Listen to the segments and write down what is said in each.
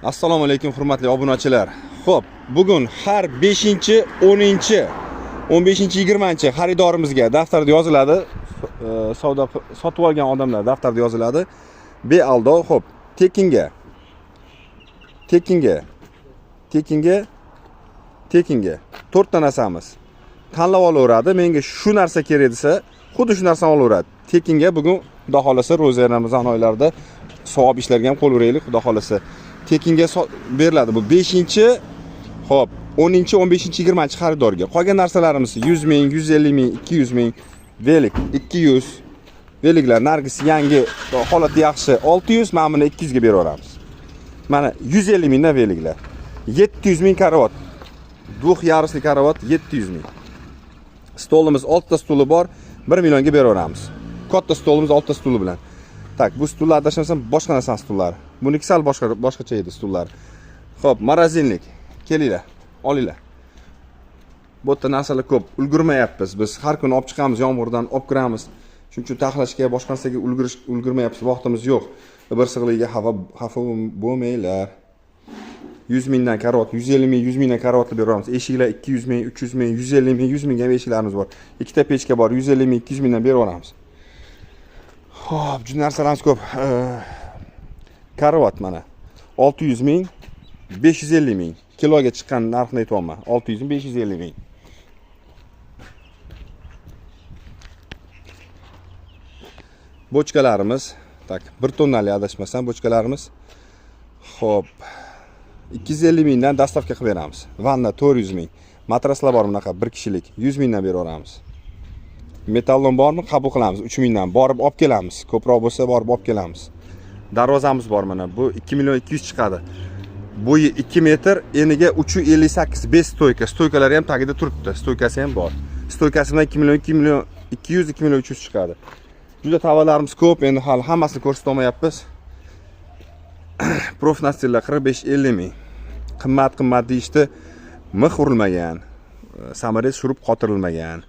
Assalomu alaykum hurmatli obunachilar. Xo'p, bugun har 5-chi, 10-chi, 15-chi, 20-chi xaridorimizga daftarda yoziladi. Savdo sotib olgan odamlar daftarda yoziladi. Bealdov, xo'p, tekinga. To'rtta narsamiz. Tanlab olaveradi. Menga shu narsa kerak desa, xuddi shu narsani olaveradi. Tekinga bugun xudo xolasa ro'za Ramazon oylarida savob ishlarga ham qo'l uraylik, xudo xolasa. Tekinga beriladi. Bu 5-chi, xo'p, 10-chi, 15-chi, 20-chi xaridorga. Qolgan narsalarimiz 100 ming, 150 ming, 200 ming, velik 200. Veliklar nargis yangi, holati yaxshi 600, mana buni 200 ga beraveramiz. Mana 150 mingdan veliklar. 700 ming karavot. Duh yarısli karavot 700 ming. Stolimiz 6 ta stuli bor, 1 millionga beraveramiz. Katta stolimiz 6 ta stuli bilan. Tak, bu stullar tashlamasam boshqa narsa stullari. Buniki sal boshqacha edi stullar. Xo'p, morozinlik. Kelinglar, olinglar. Bu yerda narsalar ko'p. Ulgurmayapmiz. Biz har kuni olib chiqamiz, yomg'irdan olib kiramiz. Shuning uchun taxlashga, boshqa narsaga ulgurmayapmiz, vaqtimiz yo'q. Bir sig'ligiga xafa bo'lmanglar. 100 mingdan karavot, 150 ming, 100 mingdan karavotlar beramiz. Eshiklar 200 ming, 300 ming, 150 ming, 100 mingga eshiklarimiz bor. Ikkita pechka bor, 150 ming, 200 mingdan beramiz. Xo'p, juda narsalarimiz ko'p. Karavot mana 600 ming, 550 ming. Kiloga chiqqan narxni aytayapman. 600 ming, 550 ming. Bochkalarimiz, tak, 1 tonnali adashmasam bochkalarimiz. Xo'p, 250 mingdan dastavka qilib beramiz. Vanna 400 ming. Matraslar bor bunaqa 1 kishilik 100 mingdan beraveramiz. Metallon bormi? Qabul qilamiz. 3 mingdan borib olib kelamiz. Ko'proq bo'lsa borib olib kelamiz. Darvozamiz bor mana. Bu 2 million 200 chiqadi. Bo'yi 2 metr, eniga 358 5 stoyka. Stoykalari ham tagida turibdi. Stoykasi ham bor. Stoykasi bilan 2 million 200 2 million 300 chiqadi. Juda tovarlarimiz ko'p. Endi hali hammasini ko'rsata olmayapmiz. Profnasillar 45-50 ming. Qimmat deyishdi. Mix urilmagan. Samolyot surib qotirilmagan.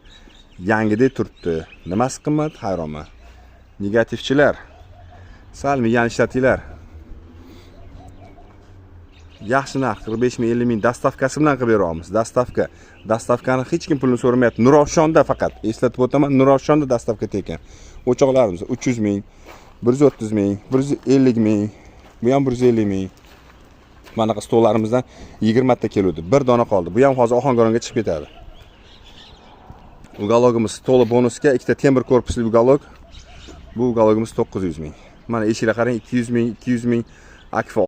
Yangidek turibdi. Nimasi qimmat? Hayronman. Negativchilar. Sal miyani ishlatinglar. Yaxshi narx 45 ming 50 ming dastavkasi bilan qilib beramiz. Dastavkani hech kim pulini so'ramayapti. Nuravshonda faqat. Eslatib o'taman, Nuravshonda dastavka tekan. O'choqlarimiz 300 ming, 130 ming, 150 ming, bu ham 150 ming. Mana bu stollarimizdan 20 ta keladi. Bir dona qoldi. Bu ham hozir Ohangaronga chiqib ketadi. Ugalogimiz to'la bonusga ikkita temir korpusli ugalog. Bu ugalogimiz 900 ming. Mana eshiklar qarang 200 ming, 200 ming akfa